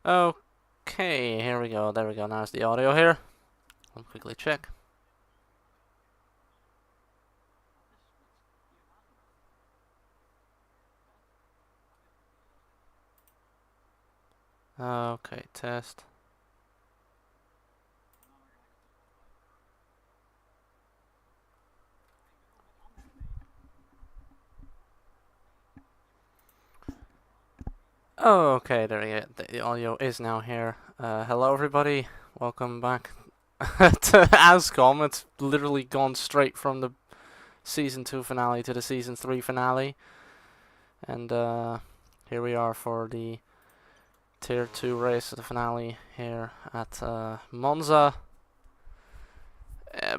Okay, here we go. There we go. Now it's the audio here. I'll quickly check. Okay, test. Oh, okay, there we go. The audio is now here. Hello everybody, welcome back to AZcom. It's literally gone straight from the Season 2 finale to the Season 3 finale. And here we are for the Tier 2 race, the finale here at Monza.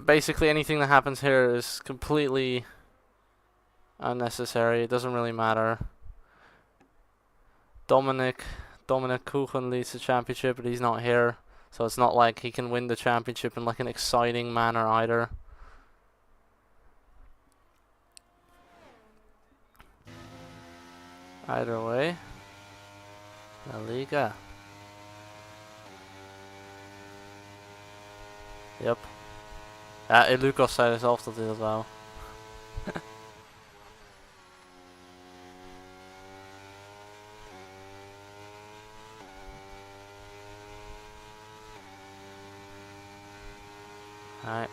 Basically anything that happens here is completely unnecessary, it doesn't really matter. Dominic Kuchen leads the championship, but he's not here, so it's not like he can win the championship in like an exciting manner either. Either way, La Liga. Yep. Lucas zei zelf dat hij dat wou. Alright.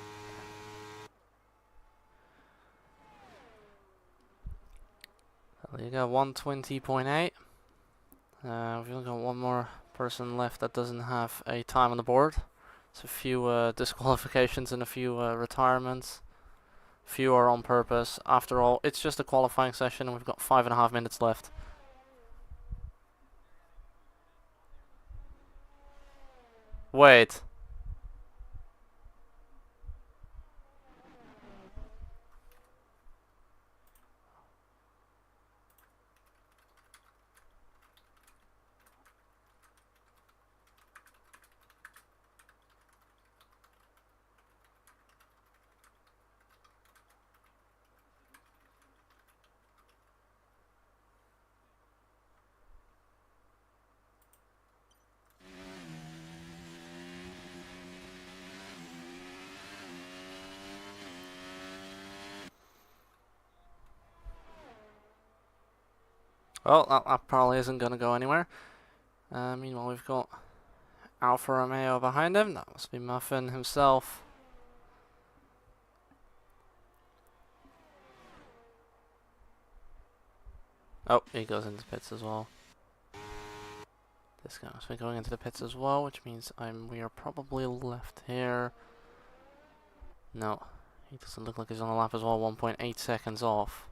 You got 120.8. We've only got one more person left that doesn't have a time on the board. It's a few disqualifications and a few retirements. Few are on purpose. After all, it's just a qualifying session and we've got 5.5 minutes left. Wait. Well, that probably isn't going to go anywhere. Meanwhile, we've got Alfa Romeo behind him. That must be Muffin himself. Oh, he goes into pits as well. This guy must be going into the pits as well, which means we are probably left here. No, he doesn't look like he's on the lap as well. 1.8 seconds off.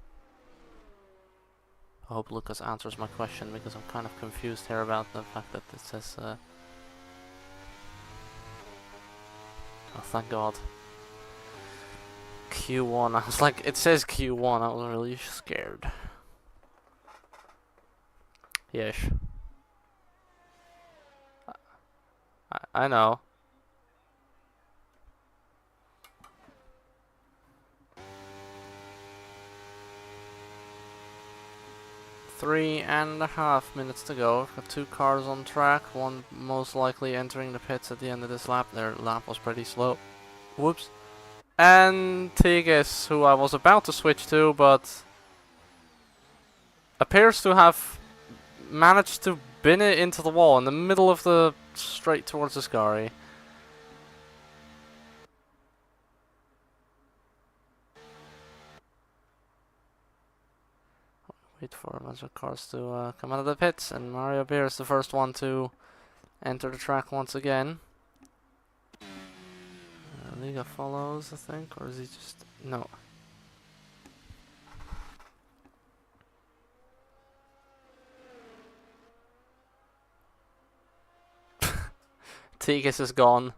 I hope Lucas answers my question because I'm kind of confused here about the fact that it says oh, thank God. Q1. I was like, it says Q1. I was really scared. Yes. I know. Three and a half minutes to go. We've got two cars on track. One most likely entering the pits at the end of this lap. Their lap was pretty slow. Whoops. And Tigges, who I was about to switch to, but appears to have managed to bin it into the wall in the middle of the straight towards the Scari. Wait for a bunch of cars to come out of the pits, and Mario Beer is the first one to enter the track once again. Liga follows, I think, or is he just... no. Tigges is gone.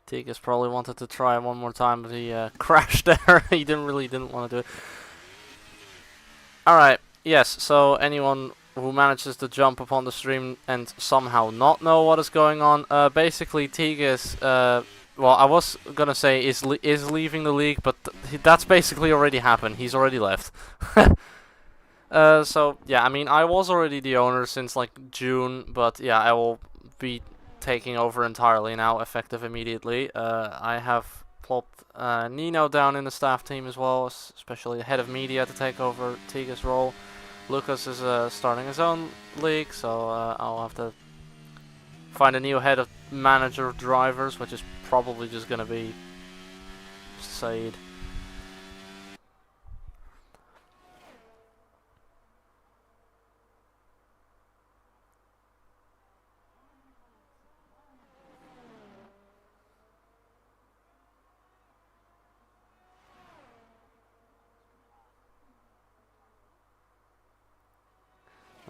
Tigges probably wanted to try one more time, but he crashed there. He didn't want to do it. Alright, yes, so anyone who manages to jump upon the stream and somehow not know what is going on, basically Tigges, well, I was gonna say is leaving the league, but that's basically already happened. He's already left. So yeah, I mean, I was already the owner since like June, but yeah, I will be taking over entirely now, effective immediately. I have plopped Nino down in the staff team as well, especially the head of media to take over Tiga's role. Lucas is starting his own league, so I'll have to find a new head of manager of drivers, which is probably just gonna be Said.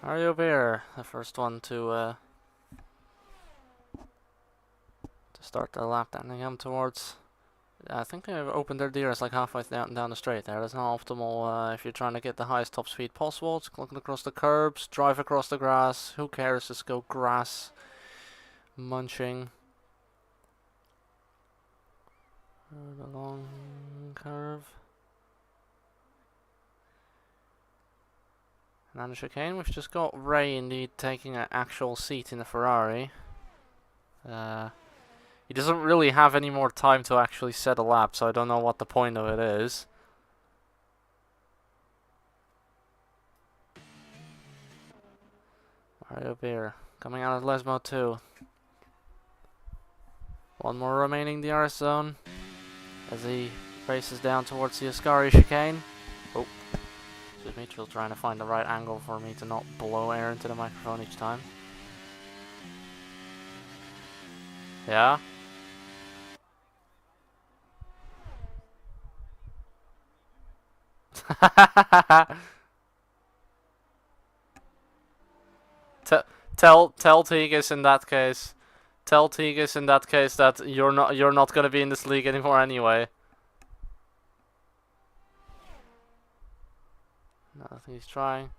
Mario Bear, the first one to start the lap down and come towards. I think they've opened their gears like halfway down the straight there. That's not optimal if you're trying to get the highest top speed possible. It's looking across the curbs, drive across the grass. Who cares? Just go grass munching. The long curve. And on the chicane, we've just got Ray indeed taking an actual seat in the Ferrari. He doesn't really have any more time to actually set a lap, so I don't know what the point of it is. Mario Beer coming out of Lesmo 2. One more remaining DRS zone as he races down towards the Ascari chicane. Oh, excuse me, still trying to find the right angle for me to not blow air into the microphone each time. Yeah? Tell Tigis in that case. Tell Tigis in that case that you're not gonna be in this league anymore anyway. No, I think he's trying.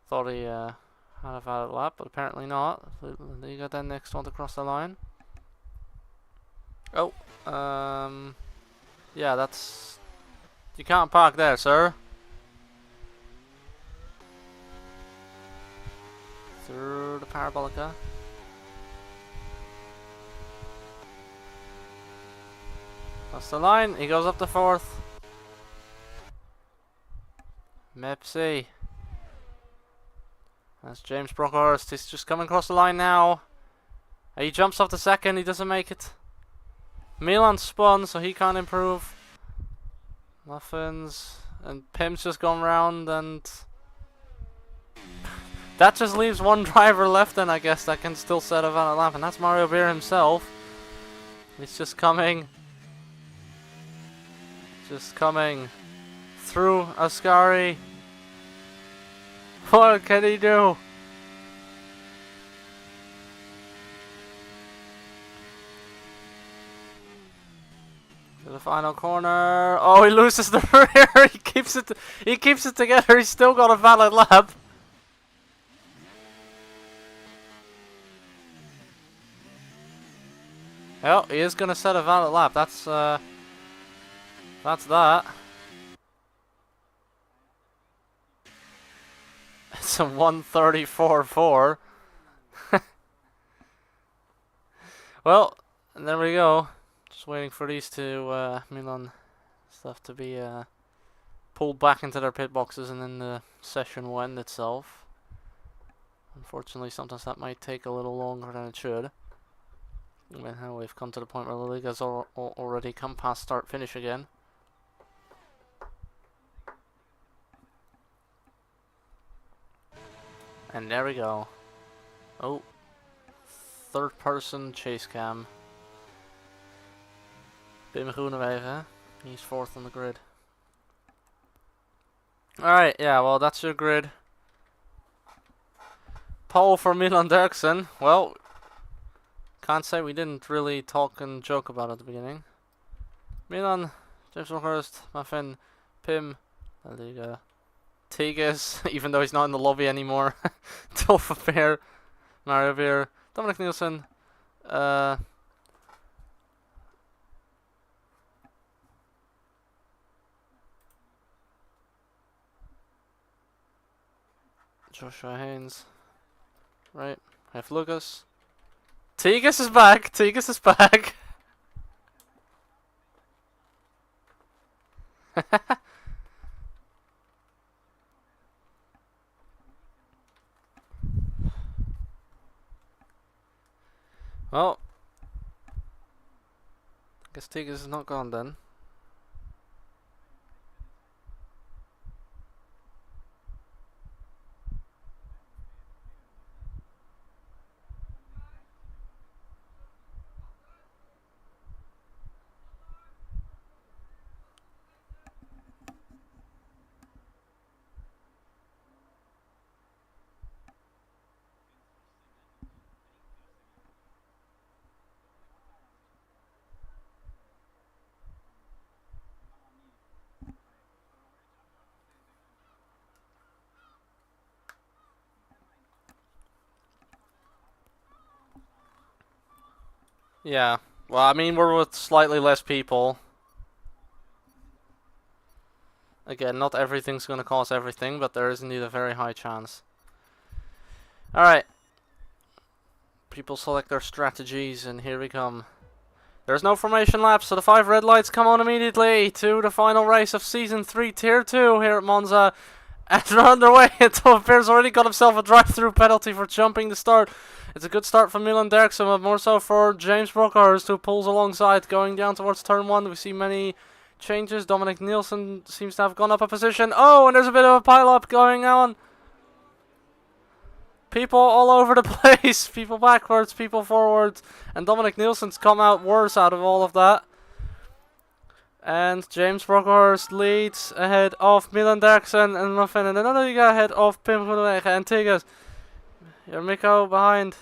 Thought he had a valid lap, but apparently not. He got that next one to cross the line. Oh, yeah, that's. You can't park there, sir. Through the parabolica. That's the line. He goes up to 4th. Mepsi. That's James Brockhurst. He's just coming across the line now. He jumps off the 2nd. He doesn't make it. Milan spun, so he can't improve. Muffins. And Pim's just gone round, and that just leaves one driver left, and I guess that can still set a valid lap, and that's Mario Beer himself. He's just coming through Ascari. What can he do? To the final corner. Oh, he loses the rear. He keeps it together. He's still got a valid lap. Well, he is gonna set a valid lap. That's that. It's a 1:34.4. Well, and there we go. Just waiting for these two Milan stuff to be pulled back into their pit boxes, and then the session will end itself. Unfortunately, sometimes that might take a little longer than it should. Well, we've come to the point where the league has already come past start finish again. And there we go. Oh, 3rd person chase cam. Pim Groenewegen, he's 4th on the grid. Alright, yeah, well, that's your grid. Pole for Milan Derksen. Well, can't say we didn't really talk and joke about it at the beginning. Milan, James Brockhurst, Muffin, Pim, La Liga, Tigis, even though he's not in the lobby anymore. Topher Bear, Mario Beer, Dominic Nielsen, Joshua Haynes. Right. Have Lucas. Tegas is back. Tegas is back. Well, I guess Tegas is not gone then. Yeah. Well, I mean, we're with slightly less people. Again, not everything's going to cause everything, but there is indeed a very high chance. Alright. People select their strategies, and here we come. There's no formation lapse, so the 5 red lights come on immediately to the final race of Season 3 Tier 2 here at Monza. And they're underway until Pierre's already got himself a drive-through penalty for jumping the start. It's a good start for Milan Derksen, but more so for James Brockhurst, who pulls alongside going down towards turn 1. We see many changes. Dominic Nielsen seems to have gone up a position. Oh, and there's a bit of a pile-up going on. People all over the place. People backwards, people forwards. And Dominic Nielsen's come out worse out of all of that. And James Brockhurst leads ahead of Milan Derksen and Muffin. And another Liga ahead of Pim Groenewegen and Tegas. Miko behind.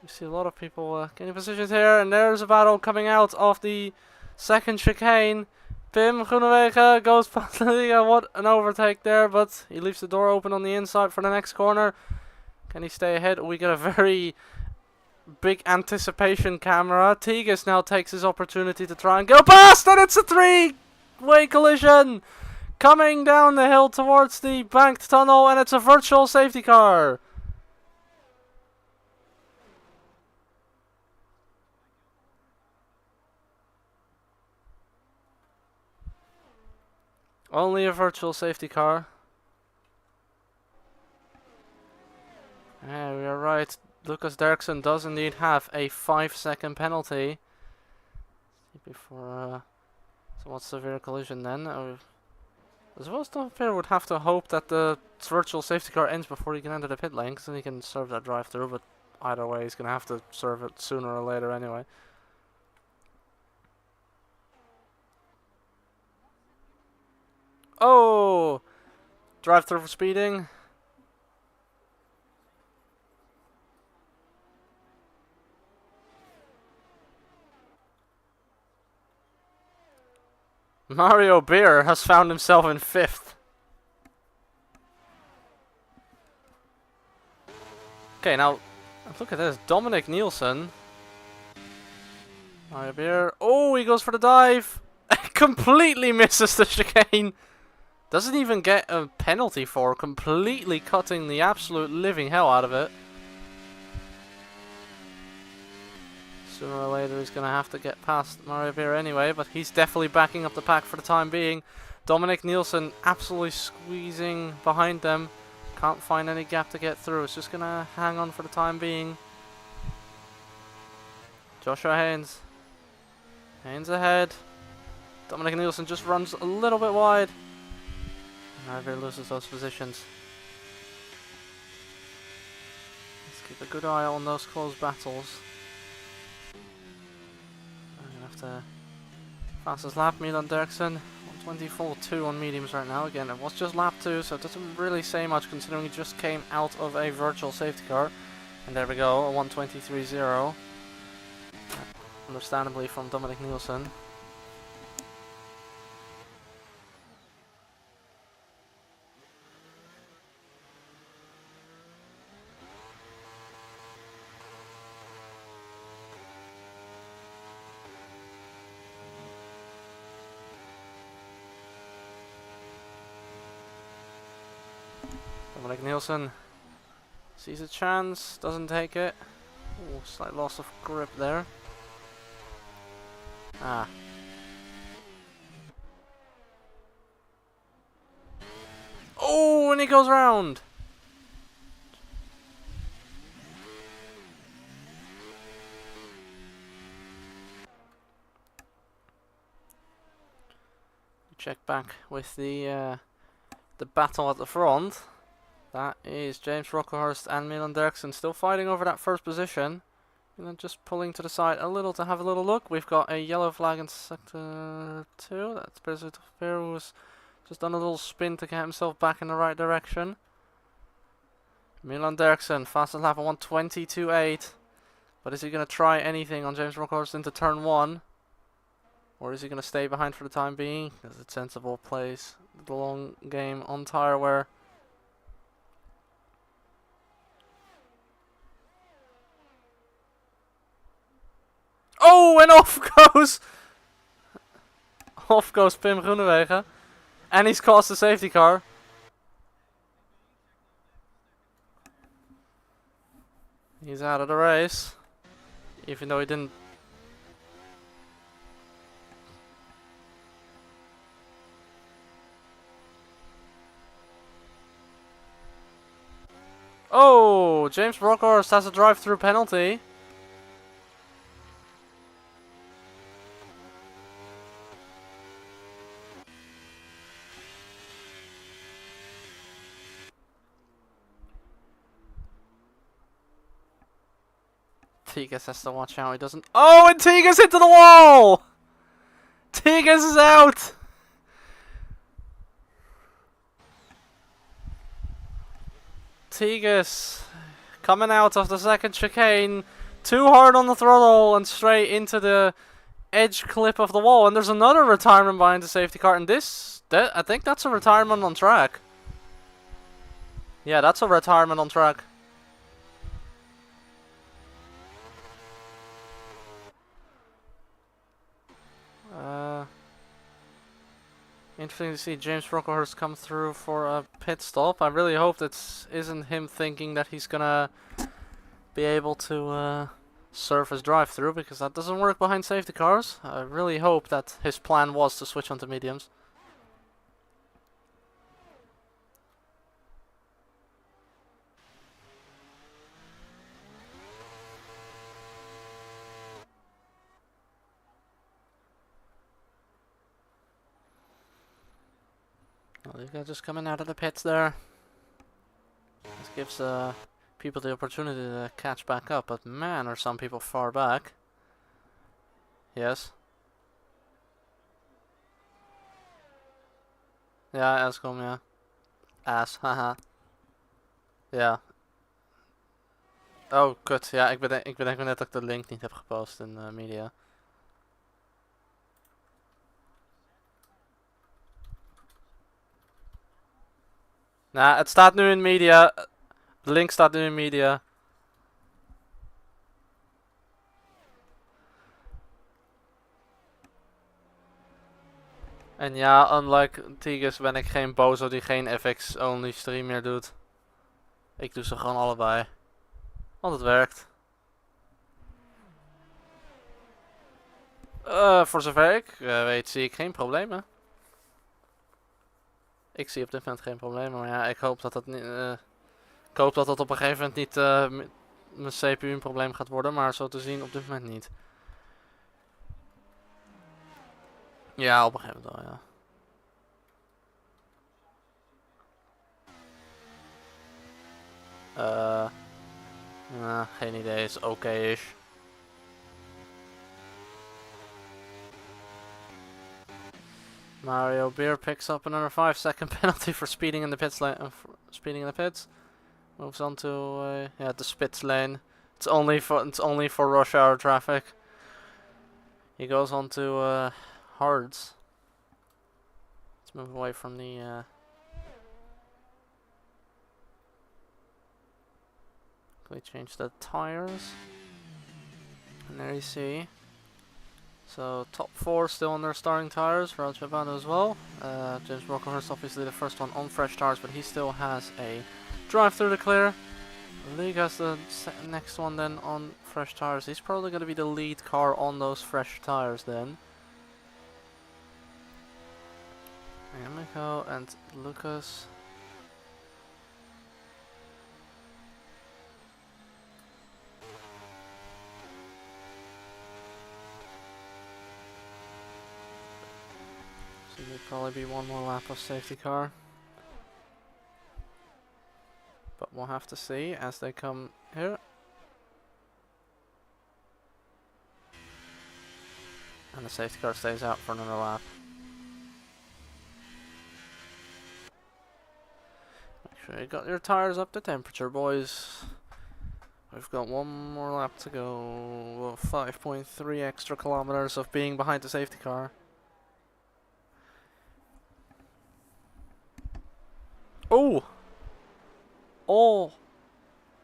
You see a lot of people getting positions here. And there's a battle coming out of the second chicane. Pim Groenewegen goes past the Liga. What an overtake there. But he leaves the door open on the inside for the next corner. Can he stay ahead? We get a very big anticipation camera. Tegas now takes his opportunity to try and go past, and it's a 3-way collision coming down the hill towards the banked tunnel, and it's a virtual safety car. Only a virtual safety car. Yeah, we are right. Lucas Derksen does indeed have a 5-second penalty before somewhat severe collision then. I suppose Pierre would have to hope that the virtual safety car ends before he can enter the pit lane, because then he can serve that drive through, but either way he's going to have to serve it sooner or later anyway. Oh! Drive through for speeding. Mario Beer has found himself in 5th. Okay, now look at this. Dominic Nielsen. Mario Beer. Oh, he goes for the dive. Completely misses the chicane. Doesn't even get a penalty for completely cutting the absolute living hell out of it. Sooner or later he's going to have to get past Mario Beer anyway, but he's definitely backing up the pack for the time being. Dominic Nielsen absolutely squeezing behind them. Can't find any gap to get through. It's just going to hang on for the time being. Joshua Haynes. Haynes ahead. Dominic Nielsen just runs a little bit wide. Mario Beer loses those positions. Let's keep a good eye on those close battles. After fastest lap, Milan Derksen 124.2 on mediums right now. Again, it was just lap 2, so it doesn't really say much considering he just came out of a virtual safety car. And there we go, a 123.0. Understandably from Dominic Nielsen. Dominic Nielsen sees a chance, doesn't take it. Ooh, slight loss of grip there. Ah. Oh, and he goes round. Check back with the battle at the front. That is James Rocklehurst and Milan Derksen still fighting over that first position. And then just pulling to the side a little to have a little look. We've got a yellow flag in sector 2. That's President Fair, who's just done a little spin to get himself back in the right direction. Milan Derksen, fastest lap at 1:22.8. But is he going to try anything on James Rocklehurst into turn 1? Or is he going to stay behind for the time being? Because it's sensible plays the long game on tyre wear. Oh, and off goes Pim Groenewegen. And he's caused a safety car. He's out of the race. Even though he didn't. Oh, James Rocklehurst has a drive-through penalty. Tigas has to watch out he doesn't. Oh, and Tigas into the wall! Tigas is out! Tigas coming out of the second chicane, too hard on the throttle and straight into the edge clip of the wall. And there's another retirement behind the safety car. And I think that's a retirement on track. Yeah, that's a retirement on track. Interesting to see James Rocklehurst come through for a pit stop. I really hope that isn't him thinking that he's gonna be able to serve his drive-through, because that doesn't work behind safety cars. I really hope that his plan was to switch onto mediums. Well, these guys just coming out of the pits there. This gives people the opportunity to catch back up, but man, are some people far back. Yes. Ja, AZcom, ja. Haha. Ja. Oh, kut. Ja, ik bedenk me net dat ik de link niet heb gepost in media. Nou, het staat nu in media. De link staat nu in media. En ja, unlike Tigers ben ik geen bozo die geen FX-only stream meer doet. Ik doe ze gewoon allebei. Want het werkt. Voor zover ik weet zie ik geen problemen. Ik zie op dit moment geen problemen, maar ja, ik hoop dat dat niet... ik hoop dat dat op een gegeven moment niet mijn CPU een probleem gaat worden, maar zo te zien op dit moment niet. Ja, op een gegeven moment wel, ja. Geen idee, is oké-ish. Mario Beer picks up another 5-second penalty for speeding in the pits lane. Moves on to yeah, the spits lane. It's only for rush hour traffic. He goes on to hards. Let's move away from the. We change the tires, and there you see. So top 4 still on their starting tires. Raul Chavano as well. James Rocklehurst obviously the first one on fresh tires, but he still has a drive through the clear. League has the next one then on fresh tires. He's probably going to be the lead car on those fresh tires then. Emiko and Lucas. So there'll probably be one more lap of safety car. But we'll have to see as they come here. And the safety car stays out for another lap. Make sure you got your tires up to temperature, boys. We've got one more lap to go. 5.3 extra kilometers of being behind the safety car. Oh! Oh!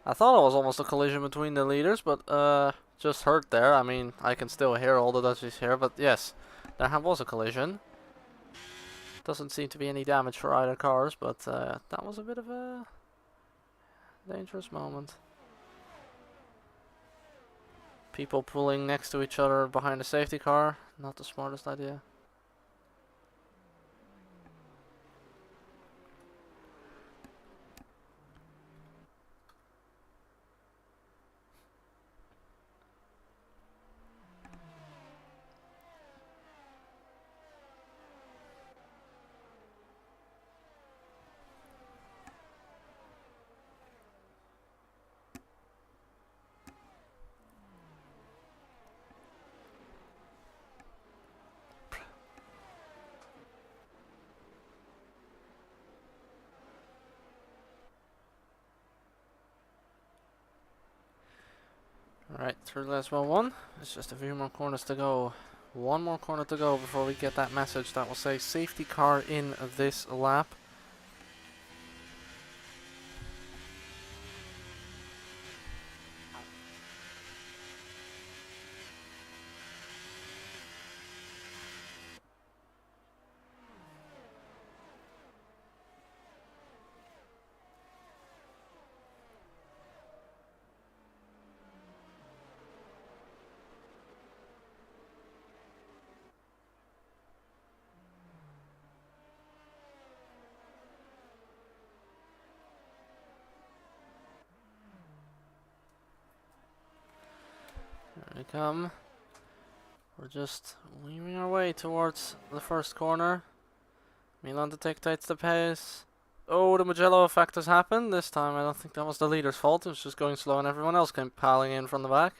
I thought it was almost a collision between the leaders, but just hurt there. I mean, I can still hear all the Dutchies here, but yes, there was a collision. Doesn't seem to be any damage for either cars, but that was a bit of a dangerous moment. People pulling next to each other behind the safety car, not the smartest idea. Alright, through last one. It's just a few more corners to go. One more corner to go before we get that message that will say safety car in this lap. Here we come. We're just weaving our way towards the first corner. Milan dictates the pace. Oh, the Mugello effect has happened. This time I don't think that was the leader's fault. It was just going slow and everyone else came piling in from the back.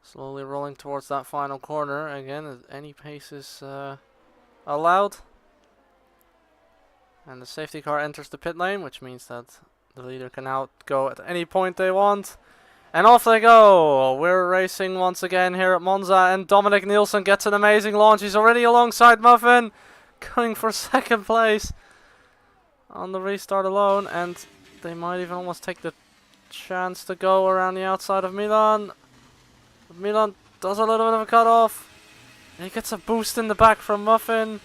Slowly rolling towards that final corner. Again, any pace is allowed. And the safety car enters the pit lane, which means that the leader can now go at any point they want. And off they go! We're racing once again here at Monza, and Dominic Nielsen gets an amazing launch. He's already alongside Muffin, going for second place on the restart alone, and they might even almost take the chance to go around the outside of Milan. But Milan does a little bit of a cut-off. He gets a boost in the back from Muffin.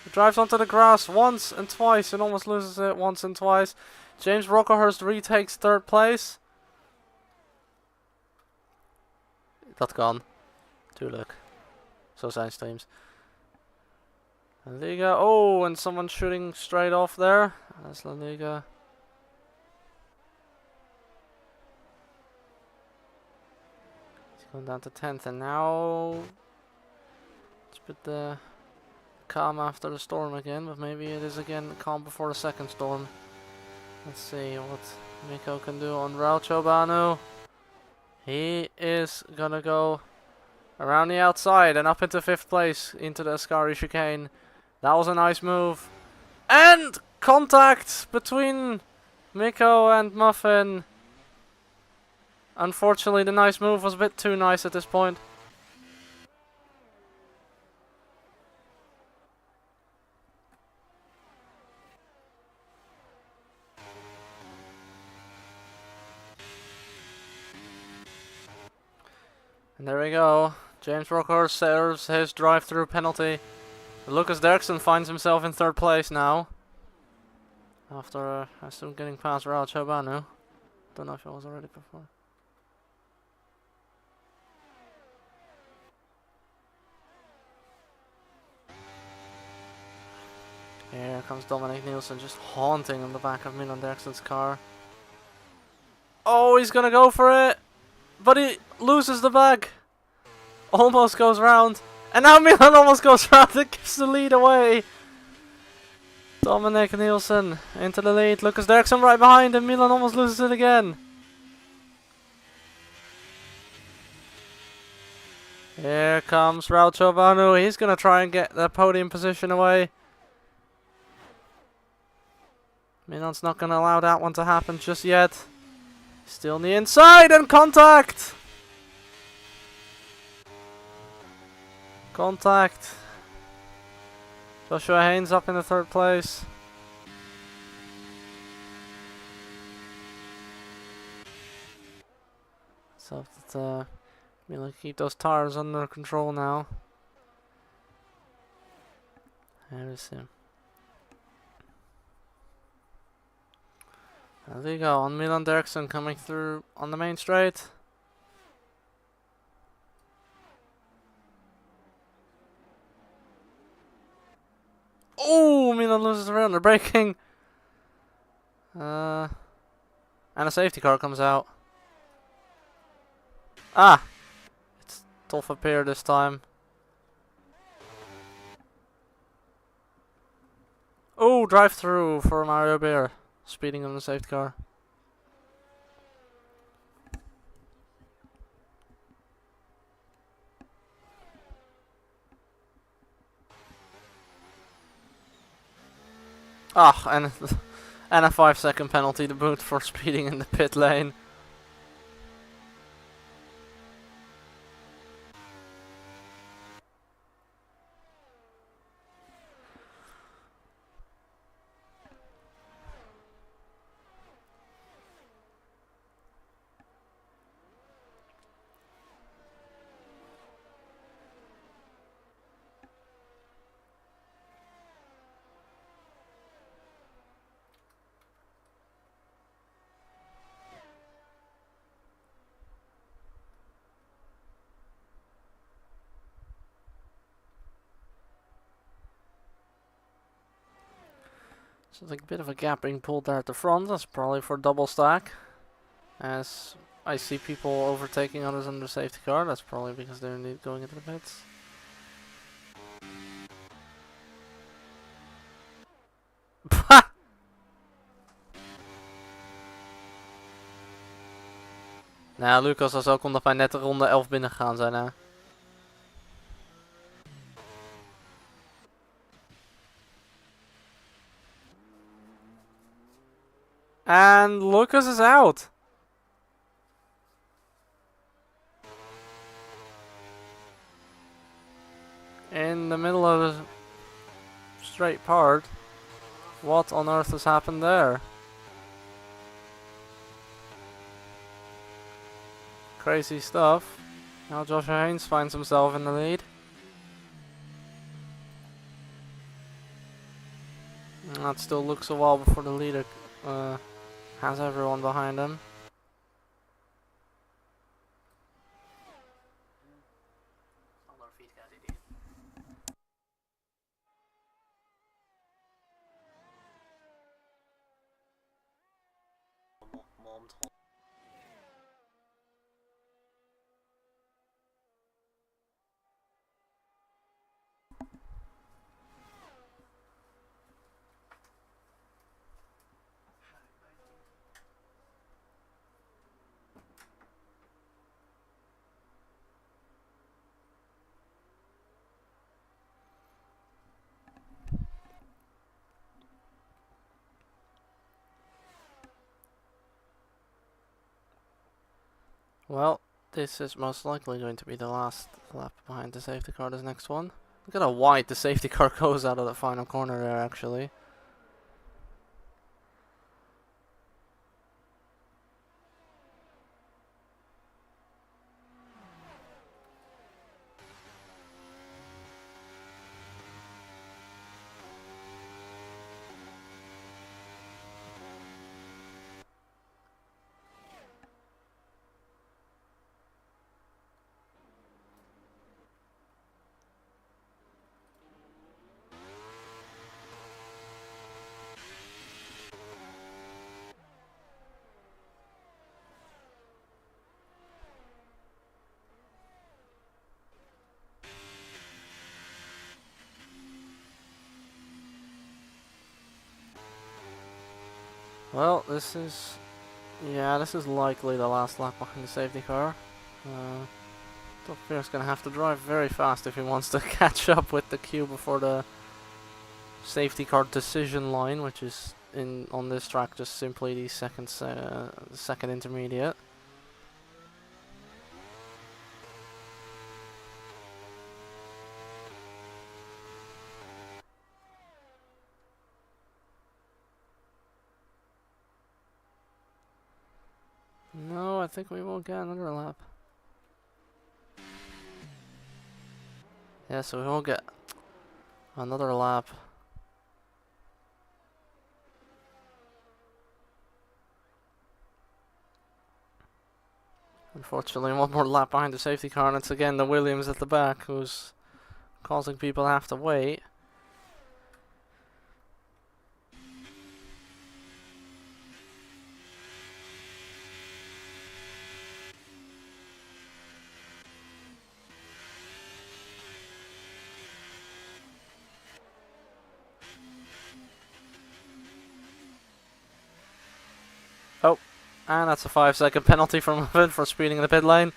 He drives onto the grass once and twice and almost loses it once and twice. James Rocklehurst retakes third place. That's gone. Too look. So science teams. La Liga. Oh, and someone shooting straight off there. That's La Liga. He's going down to 10th, and now it's a bit calm after the storm again, but maybe it is again calm before the second storm. Let's see what Mikko can do on Raucho Banu. He is gonna go around the outside and up into 5th place into the Ascari chicane. That was a nice move. And contact between Mikko and Muffin. Unfortunately, the nice move was a bit too nice at this point. And there we go. James Rocklehurst serves his drive-through penalty. Lucas Derksen finds himself in 3rd place now. After I assume getting past Raul Chobanu. Don't know if I was already before. Here comes Dominic Nielsen just haunting in the back of Milan Derksen's car. Oh, he's gonna go for it! But he loses the bag! Almost goes round. And now Milan almost goes round and gives the lead away! Dominic Nielsen into the lead. Lucas Derksen right behind him. Milan almost loses it again. Here comes Raul Chobanu. He's gonna try and get the podium position away. Milan's not going to allow that one to happen just yet. Still on the inside and contact! Contact. Joshua Haynes up in the 3rd place. So that Milan keep those tires under control now. There we see. There we go, on Milan Derksen coming through on the main straight. Oh, Milan loses around, they're braking. And a safety car comes out. Ah! It's Tolfa Peer this time. Oh, drive through for Mario Beer. Speeding on the safety car. Ah, and a 5-second penalty to boot for speeding in the pit lane. So like a bit of a gap being pulled there at the front. That's probably for double stack. As I see people overtaking others under safety car. That's probably because they're going into the pits. Nou, Lucas was ook omdat wij net de ronde 11 binnengegaan zijn, hè. And Lucas is out. In the middle of the straight part. What on earth has happened there? Crazy stuff. Now Joshua Haynes finds himself in the lead. And that still looks a while before the leader has everyone behind him. Well, this is most likely going to be the last lap behind the safety car, this next one. Look at how wide the safety car goes out of the final corner there, actually. Well, this is... yeah, this is likely the last lap behind the safety car. Topfier's gonna have to drive very fast if he wants to catch up with the queue before the safety car decision line, which is on this track just simply the second intermediate. No, I think we won't get another lap. Yeah, so we won't get another lap. Unfortunately, one more lap behind the safety car, and it's again the Williams at the back who's causing people to have to wait. Oh, and that's a 5-second penalty from him for speeding in the pit lane.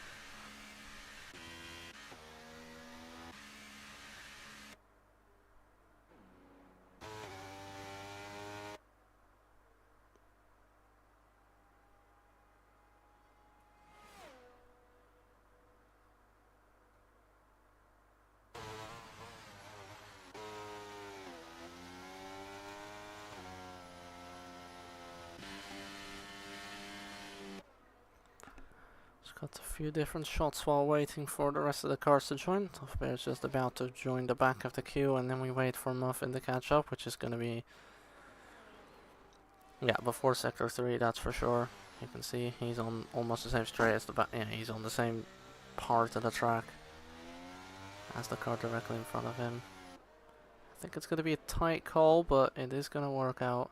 Got a few different shots while waiting for the rest of the cars to join. Topbear's just about to join the back of the queue, and then we wait for Muffin to catch up, which is going to be, yeah, before sector 3, that's for sure. You can see he's on almost the same straight as the back. Yeah, he's on the same part of the track as the car directly in front of him. I think it's going to be a tight call, but it is going to work out.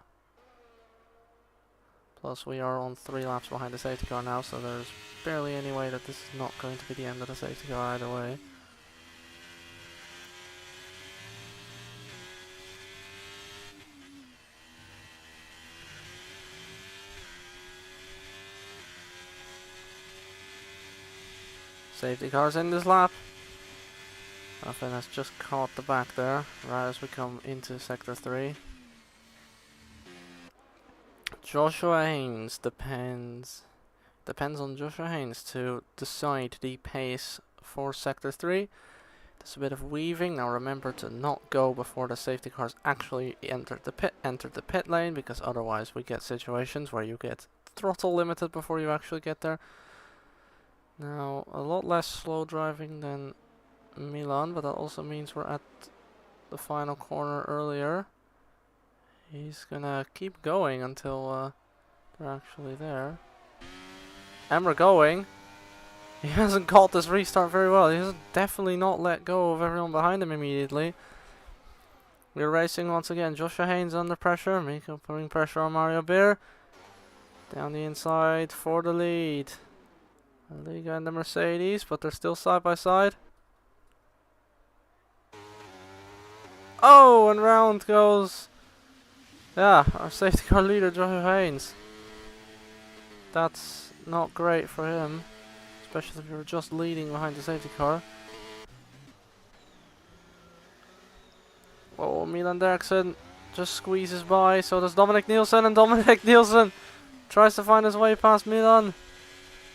Plus we are on 3 laps behind the safety car now, so there's barely any way that this is not going to be the end of the safety car either way. Safety car's in this lap. Muffin has just caught the back there, right as we come into sector 3. Joshua Haynes depends on Joshua Haynes to decide the pace for sector 3. There's a bit of weaving. Now remember to not go before the safety cars actually enter the pit lane, because otherwise we get situations where you get throttle limited before you actually get there. Now a lot less slow driving than Milan, but that also means we're at the final corner earlier. He's gonna keep going until they're actually there. And we're going. He hasn't caught this restart very well. He has definitely not let go of everyone behind him immediately. We're racing once again. Joshua Haynes under pressure. Miko putting pressure on Mario Beer. Down the inside for the lead. The Liga and the Mercedes, but they're still side by side. Oh, and round goes... yeah, our safety car leader, Joshua Haynes. That's not great for him, especially if you're just leading behind the safety car. Oh, Milan Derksen just squeezes by, so does Dominic Nielsen, and Dominic Nielsen tries to find his way past Milan,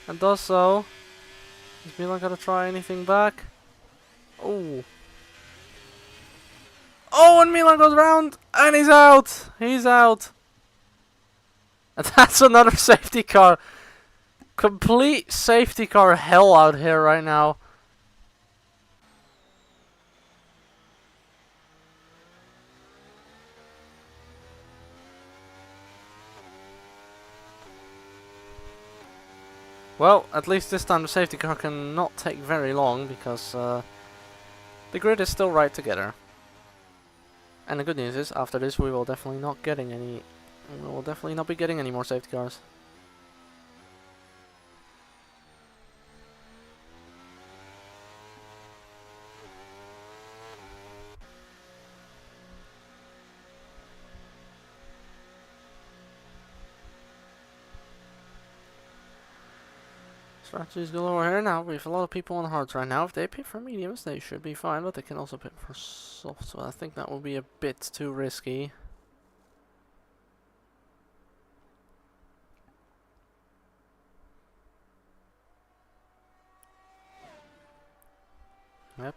and does so. Is Milan gonna try anything back? Oh. Oh, and Milan goes round, and he's out! He's out! And that's another safety car. Complete safety car hell out here right now. Well, at least this time the safety car can not take very long, because the grid is still right together. And the good news is, after this we will definitely not getting any... we will definitely not be getting any more safety cars. Strategies galore here now. We have a lot of people on hards right now. If they pit for mediums, they should be fine, but they can also pit for soft, so I think that will be a bit too risky. Yep.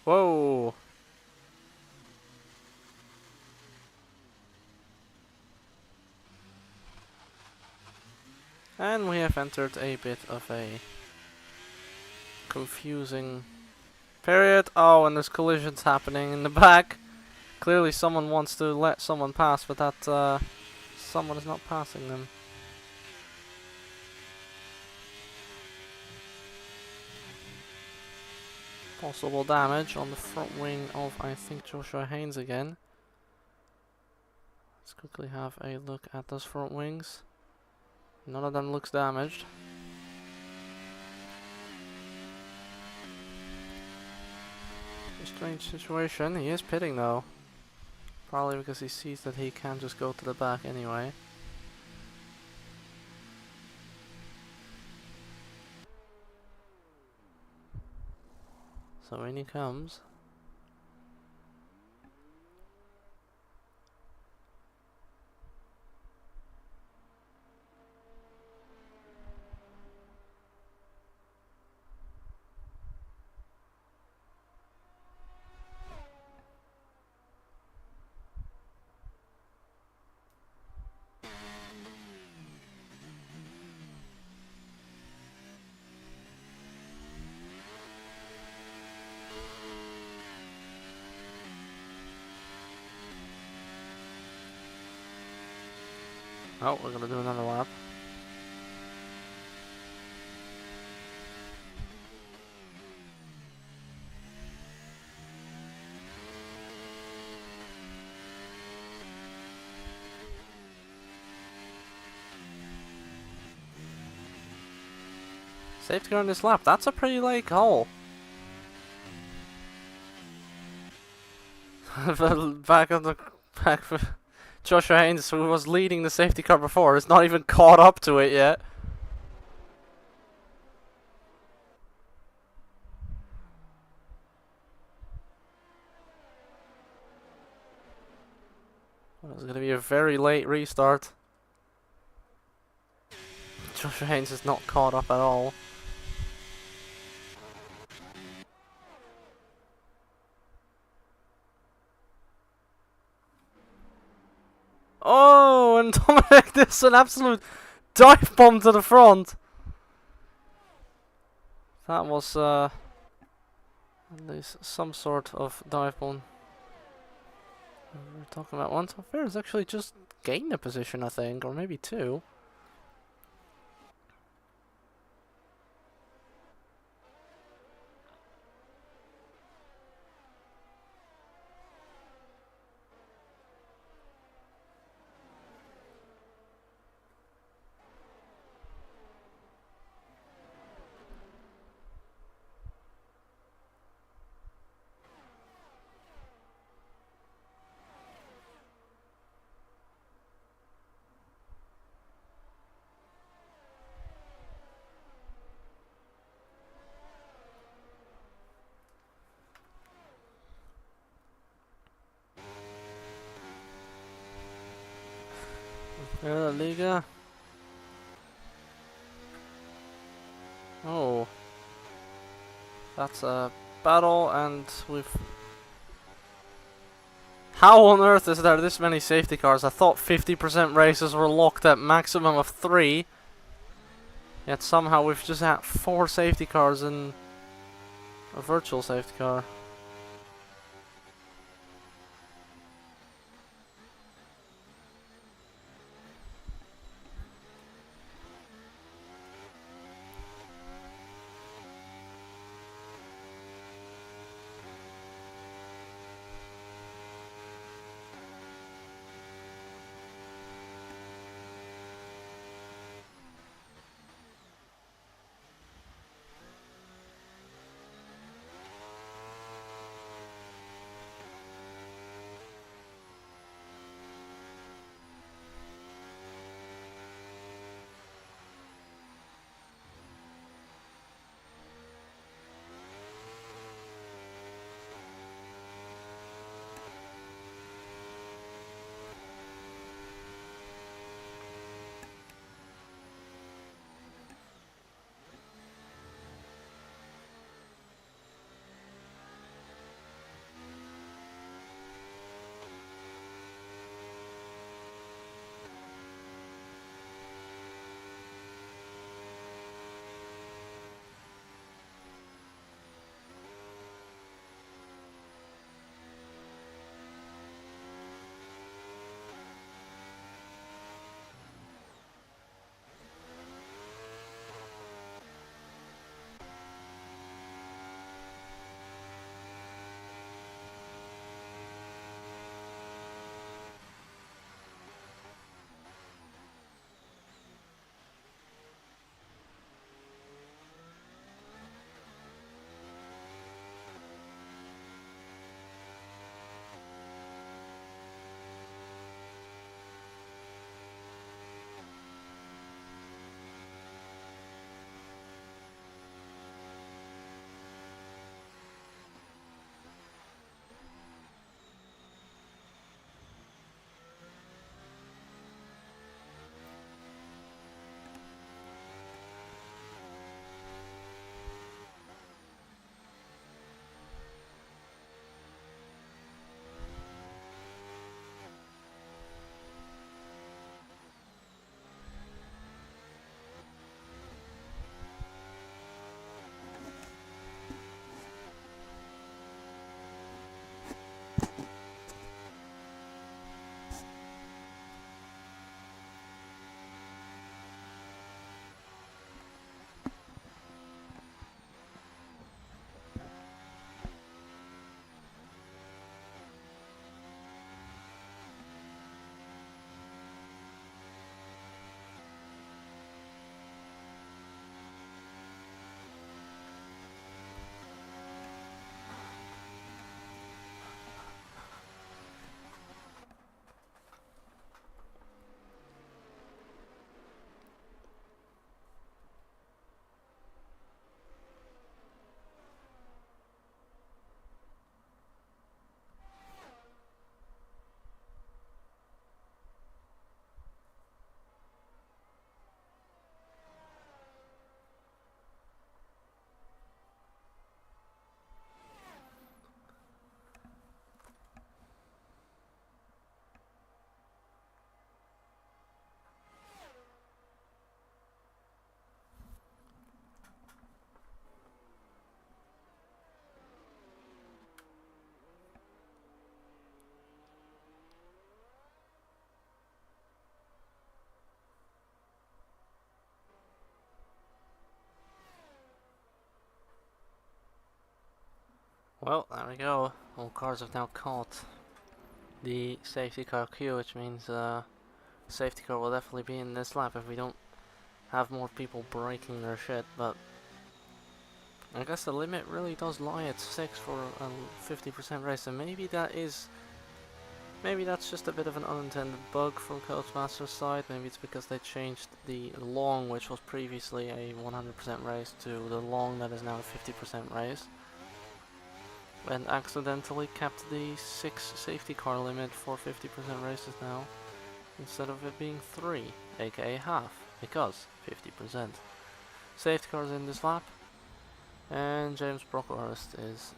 Whoa! And we have entered a bit of a confusing period. Oh, and there's collisions happening in the back. Clearly someone wants to let someone pass, but that someone is not passing them. Possible damage on the front wing of, I think, Joshua Haynes again. Let's quickly have a look at those front wings. None of them looks damaged. A strange situation. He is pitting though. Probably because he sees that he can just go to the back anyway. So in he comes. Oh, we're gonna do another lap. Safety car on this lap. That's a pretty late hole. Back on the back for Joshua Haynes, who was leading the safety car before, is not even caught up to it yet. Well, it's going to be a very late restart. Joshua Haynes is not caught up at all. Oh, and Dominic, this an absolute dive bomb to the front. That was at least some sort of dive bomb. We're talking about one. So Fair has actually just gained a position, I think, or maybe two. La Liga. Oh. That's a battle, and we've... How on earth is there this many safety cars? I thought 50% races were locked at maximum of 3. Yet somehow we've just had 4 safety cars in a virtual safety car. Well, there we go. All cars have now caught the safety car queue, which means safety car will definitely be in this lap if we don't have more people breaking their shit, but I guess the limit really does lie at 6 for a 50% race, and maybe that's just a bit of an unintended bug from Codemaster's side. Maybe it's because they changed the long, which was previously a 100% race, to the long that is now a 50% race, and accidentally kept the 6 safety car limit for 50% races now. instead of it being 3, aka half, because 50%. Safety cars in this lap, and James Brocklehurst is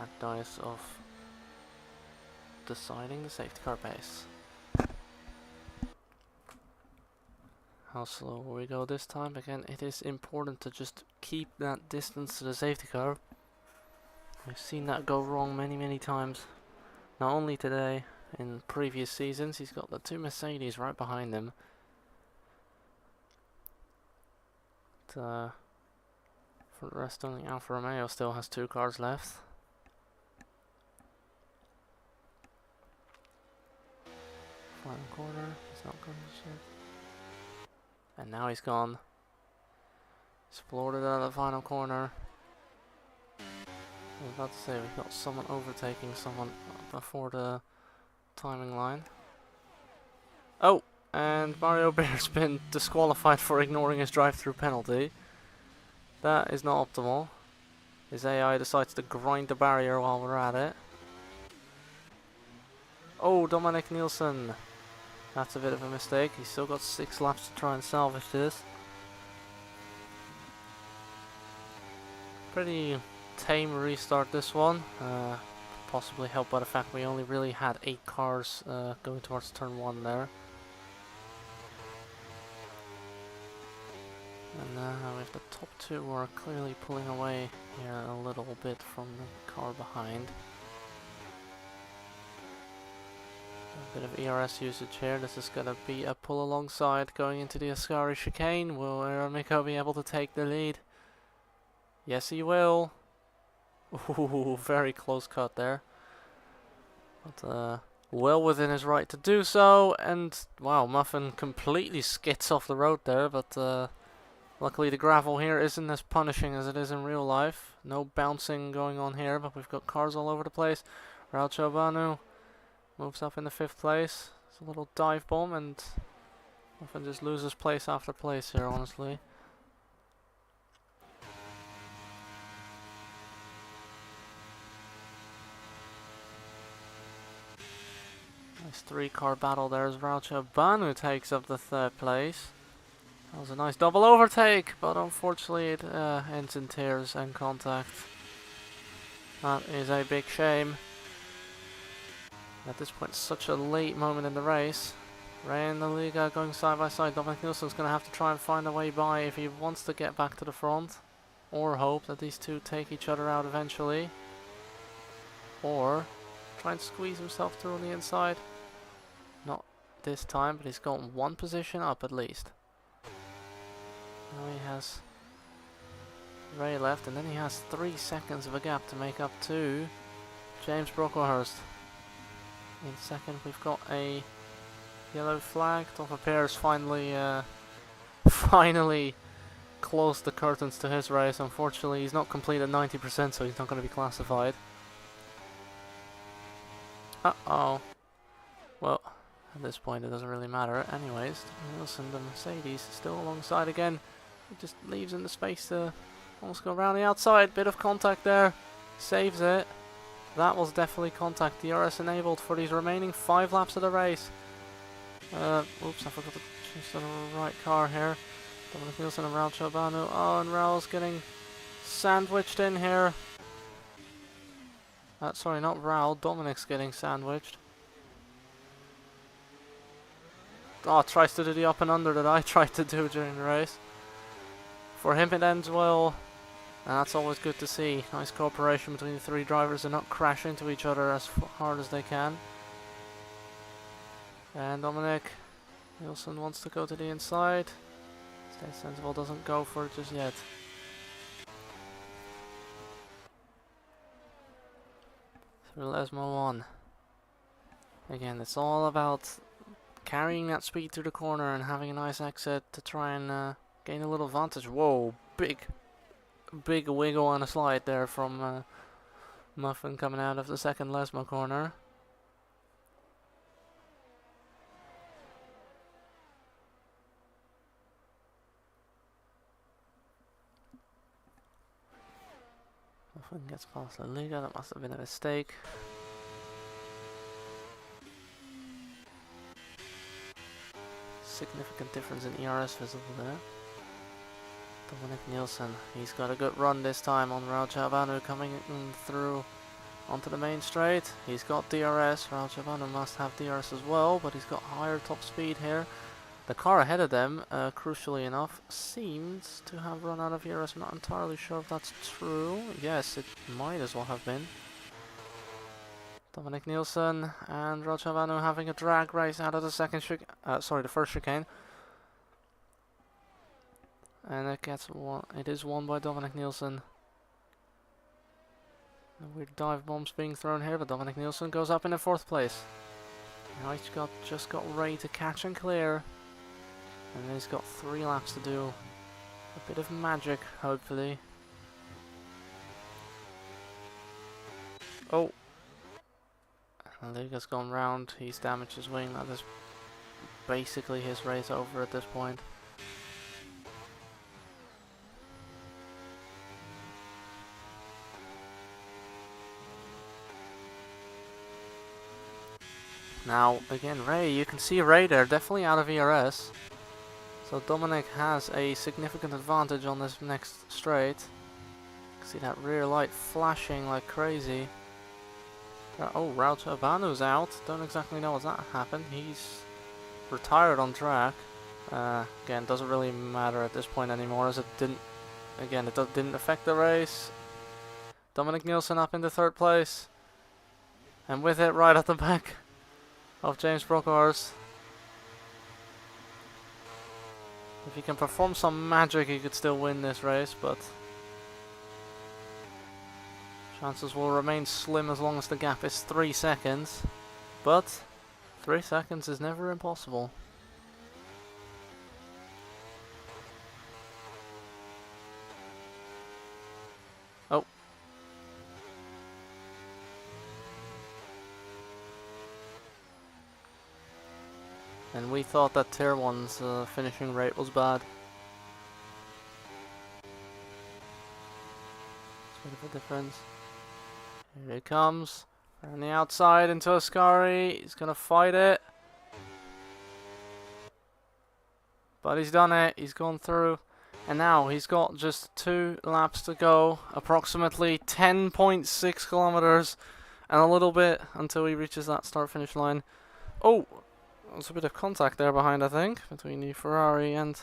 at dice of deciding the safety car pace. How slow will we go this time? Again, it is important to just keep that distance to the safety car. We've seen that go wrong many times. Not only today, in previous seasons. He's got the 2 Mercedes right behind him. But, for the rest, only Alfa Romeo still has 2 cars left. Final corner, he's not going to shit. And now he's gone. He's floored it out of the final corner. I was about to say, we've got someone overtaking someone before the timing line. Oh! And Mario Bear's been disqualified for ignoring his drive-through penalty. That is not optimal. His AI decides to grind the barrier while we're at it. Oh, Dominic Nielsen. That's a bit of a mistake. He's still got 6 laps to try and salvage this. Pretty tame restart this one. Possibly helped by the fact we only really had 8 cars going towards turn 1 there. And we have the top 2 who are clearly pulling away here a little bit from the car behind. A bit of ERS usage here. This is going to be a pull alongside going into the Ascari chicane. Will Aramiko be able to take the lead? Yes, he will. Ooh, very close cut there. But well within his right to do so. And wow, Muffin completely skits off the road there. But luckily the gravel here isn't as punishing as it is in real life. No bouncing going on here, but we've got cars all over the place. Raul Chobanu moves up in the 5th place. It's a little dive bomb, and Muffin just loses place after place here, honestly. Nice 3-car battle there as Raul Chobanu takes up the 3rd place. That was a nice double overtake, but unfortunately it ends in tears and contact. That is a big shame. At this point, such a late moment in the race. Ray and the Liga going side by side. Dominic Nielsen's going to have to try and find a way by if he wants to get back to the front. Or hope that these two take each other out eventually. Or try and squeeze himself through on the inside. Not this time, but he's gotten 1 position up at least. Now he has Ray left, and then he has 3 seconds of a gap to make up to James Brocklehurst. In 2nd, we've got a yellow flag. Toffa Pears finally closed the curtains to his race. Unfortunately, he's not completed 90%, so he's not going to be classified. Uh-oh. Well, at this point it doesn't really matter. Anyways, Nielsen, the Mercedes, still alongside again. He just leaves in the space to almost go around the outside. Bit of contact there. Saves it. That was definitely contact. DRS enabled for these remaining 5 laps of the race. Oops, I forgot to change to the right car here. Dominic Nielsen and Raul Chobanu. Oh, and Raul's getting sandwiched in here. Sorry, not Raul. Dominic's getting sandwiched. Oh, tries to do the up and under that I tried to do during the race. For him it ends well. And that's always good to see. Nice cooperation between the 3 drivers and not crash into each other as hard as they can. And Dominic Nielsen wants to go to the inside. Stay Sensible doesn't go for it just yet. Through Lesmo 1. Again, it's all about carrying that speed through the corner and having a nice exit to try and gain a little advantage. Whoa, big wiggle on a slide there from Muffin coming out of the 2nd Lesmo corner. Muffin gets past the Liga. That must have been a mistake. significant difference in ERS visible there. Dominic Nielsen, he's got a good run this time on Rauchavanu coming in through onto the main straight. He's got DRS, Rauchavanu must have DRS as well, but he's got higher top speed here. The car ahead of them, crucially enough, seems to have run out of ERS. I'm not entirely sure if that's true. Yes, it might as well have been. Dominic Nielsen and Rauchavanu having a drag race out of the the first chicane. And it is won by Dominic Nielsen. No weird dive bombs being thrown here, but Dominic Nielsen goes up in the 4th place. Now he's just got Ray to catch and clear. And then he's got 3 laps to do. A bit of magic, hopefully. Oh! Liga's gone round. He's damaged his wing. That is basically his race over at this point. Now, again, Ray, you can see Ray there, definitely out of ERS. So Dominic has a significant advantage on this next straight. You can see that rear light flashing like crazy. Oh, Rauchavanu's out. Don't exactly know what's that happened. He's retired on track. Again, doesn't really matter at this point anymore, as it didn't affect the race. Dominic Nielsen up into 3rd place. And with it, right at the back of James Brockhorst. If he can perform some magic, he could still win this race, but chances will remain slim as long as the gap is 3 seconds. But 3 seconds is never impossible. Oh. And we thought that Tier 1's finishing rate was bad. It's a bit of a difference. Here he comes. On the outside into Ascari. He's going to fight it. But he's done it. He's gone through. And now he's got just 2 laps to go. Approximately 10.6 kilometers. And a little bit until he reaches that start-finish line. Oh! There's a bit of contact there behind, I think, between the Ferrari and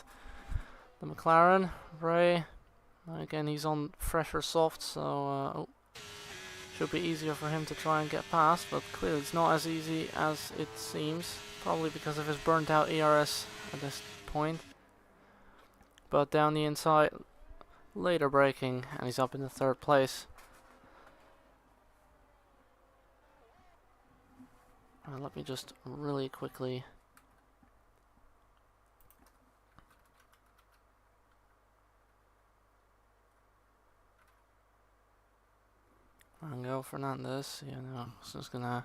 the McLaren. Ray, again, he's on fresher soft, so should be easier for him to try and get past, but clearly it's not as easy as it seems, probably because of his burnt out ERS at this point. But down the inside, later braking, and he's up in the 3rd place. Let me just really quickly Angel Fernandez, you know, I was just gonna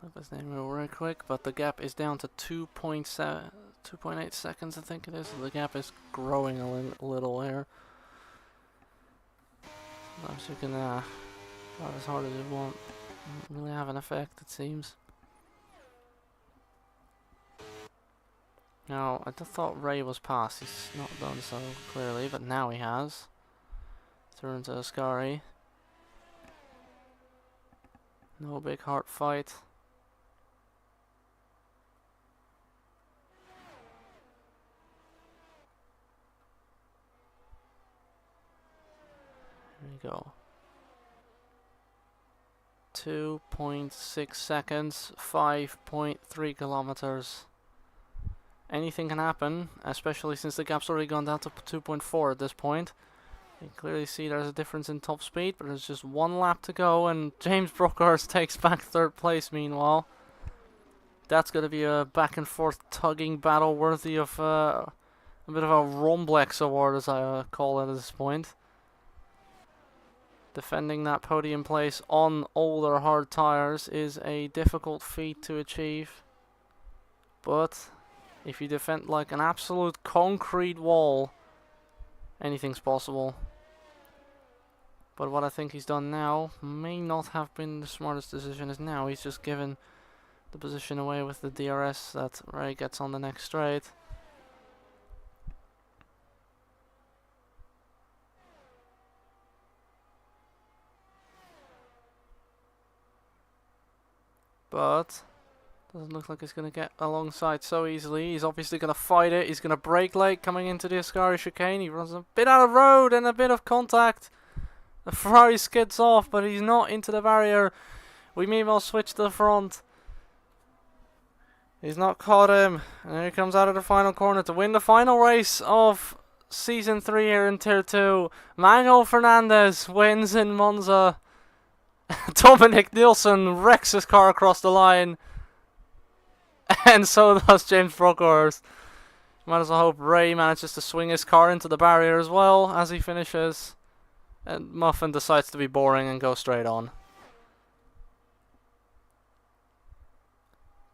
look his name real quick, but the gap is down to 2.8 seconds, I think it is. So the gap is growing a little here. Sometimes you can try as hard as you want, doesn't really have an effect, it seems. Now, I just thought Ray was past. He's not done so clearly, but now he has. Through into Ascari. No big heart fight. There we go. 2.6 seconds, 5.3 kilometers. Anything can happen, especially since the gap's already gone down to 2.4 at this point. You can clearly see there's a difference in top speed, but there's just 1 lap to go, and James Brockhorst takes back 3rd place meanwhile. That's going to be a back and forth tugging battle worthy of a bit of a Romblex award, as I call it at this point. Defending that podium place on older hard tires is a difficult feat to achieve, but if you defend like an absolute concrete wall, anything's possible. But what I think he's done now may not have been the smartest decision, as now he's just given the position away with the DRS that Ray gets on the next straight. but doesn't look like he's going to get alongside so easily. He's obviously going to fight it. He's going to brake late coming into the Ascari chicane. He runs a bit out of road and a bit of contact. The Ferrari skids off, but he's not into the barrier. We meanwhile switch to the front. He's not caught him. And here he comes out of the final corner to win the final race of Season 3 here in Tier 2. Manuel Fernandez wins in Monza. Dominic Nielsen wrecks his car across the line. And so does James Brockhorst. Might as well hope Ray manages to swing his car into the barrier as well as he finishes. And Muffin decides to be boring and go straight on.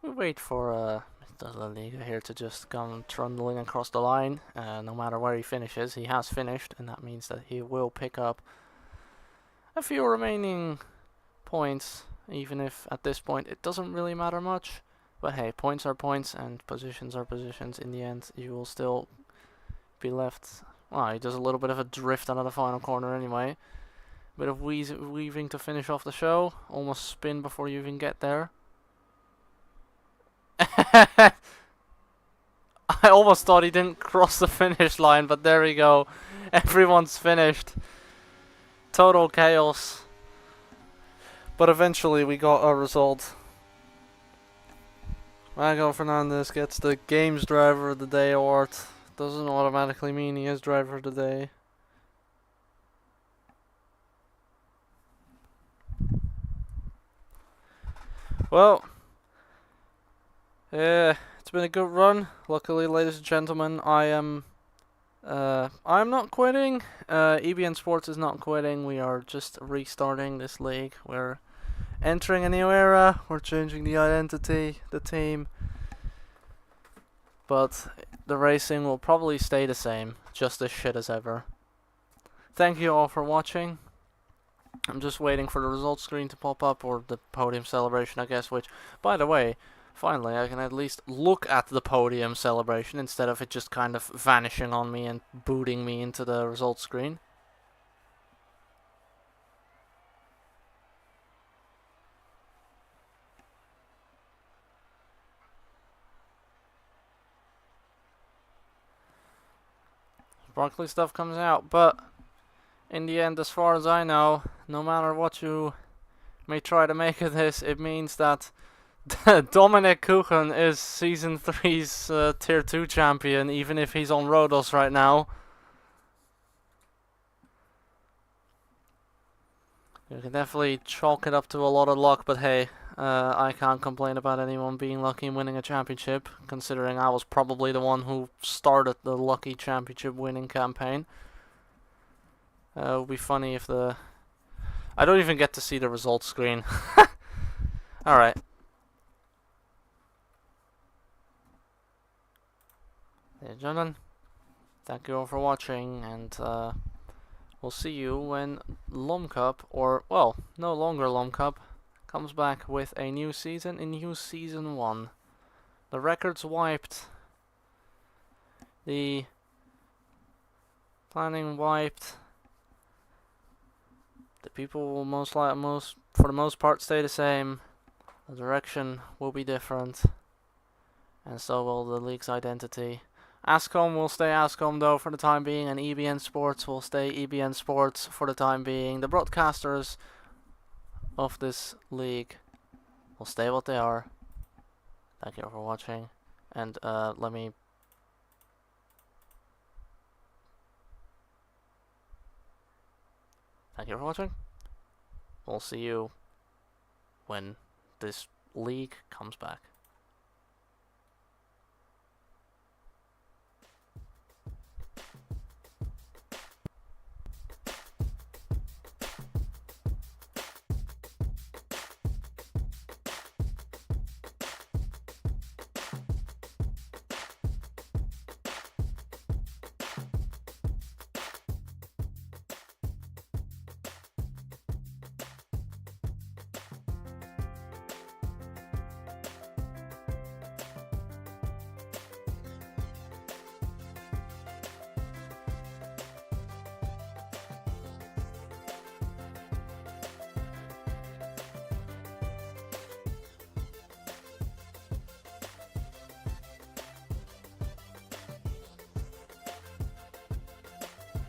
We wait for Mr. La Liga here to just come trundling across the line. No matter where he finishes, he has finished, and that means that he will pick up a few remaining points, even if at this point it doesn't really matter much. But hey, points are points and positions are positions. In the end, you will still be left. Well, he does a little bit of a drift out of the final corner anyway. Bit of weaving to finish off the show. Almost spin before you even get there. I almost thought he didn't cross the finish line, but there we go. Everyone's finished. Total chaos. But eventually we got a result. Manuel Fernandez gets the Games Driver of the Day award. Doesn't automatically mean he is Driver of the Day. Well, yeah, it's been a good run. Luckily, ladies and gentlemen, I'm not quitting. EBN Sports is not quitting. We are just restarting this league. We're entering a new era. We're changing the identity, the team. But the racing will probably stay the same, just as shit as ever. Thank you all for watching. I'm just waiting for the results screen to pop up, or the podium celebration, I guess, which, by the way, finally I can at least look at the podium celebration instead of it just kind of vanishing on me and booting me into the results screen. Sparkly stuff comes out, but in the end, as far as I know, no matter what you may try to make of this, it means that Dominic Kuchen is Season 3's Tier 2 champion, even if he's on Rhodos right now. You can definitely chalk it up to a lot of luck, but hey, I can't complain about anyone being lucky and winning a championship, considering I was probably the one who started the lucky championship winning campaign. It would be funny if the... I don't even get to see the results screen. Alright. Ladies and gentlemen, thank you all for watching, and we'll see you when Lom Cup, or, well, no longer Lom Cup, comes back with a new season in new Season 1. The record's wiped. The planning wiped. The people will for the most part stay the same. The direction will be different. And so will the league's identity. AZcom will stay AZcom though for the time being, and EBN Sports will stay EBN Sports for the time being. The broadcasters of this league will stay what they are. Thank you all for watching, and let me... Thank you for watching. We'll see you when this league comes back.